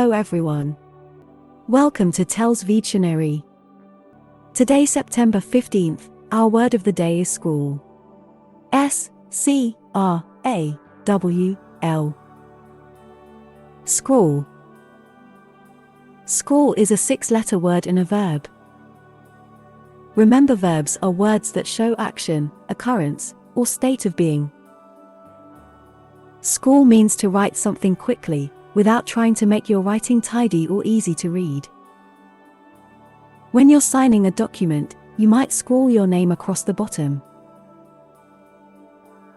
Hello everyone. Welcome to TELLS Videtionary. Today, September 15th, our word of the day is scrawl. S-C-R-A-W-L. Scrawl. Scrawl is a 6-letter word and a verb. Remember, verbs are words that show action, occurrence, or state of being. Scrawl means to write something quickly, without trying to make your writing tidy or easy to read. When you're signing a document, you might scrawl your name across the bottom.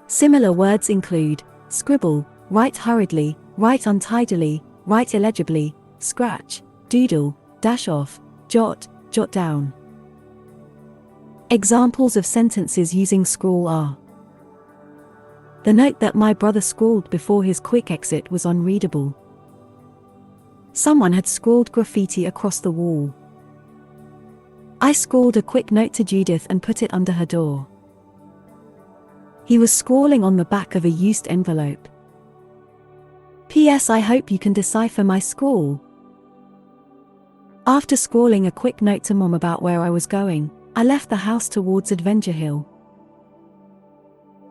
Similar words include scribble, write hurriedly, write untidily, write illegibly, scratch, doodle, dash off, jot, jot down. Examples of sentences using scrawl are: the note that my brother scrawled before his quick exit was unreadable. Someone had scrawled graffiti across the wall. I scrawled a quick note to Judith and put it under her door. He was scrawling on the back of a used envelope. P.S. I hope you can decipher my scrawl. After scrawling a quick note to Mom about where I was going, I left the house towards Adventure Hill.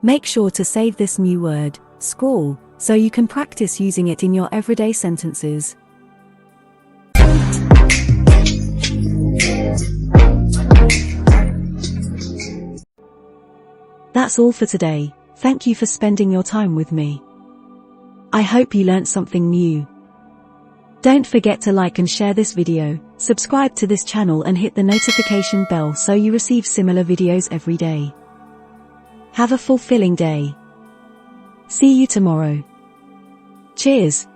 Make sure to save this new word, scrawl, so you can practice using it in your everyday sentences. That's all for today. Thank you for spending your time with me. I hope you learnt something new. Don't forget to like and share this video, subscribe to this channel and hit the notification bell so you receive similar videos every day. Have a fulfilling day. See you tomorrow. Cheers.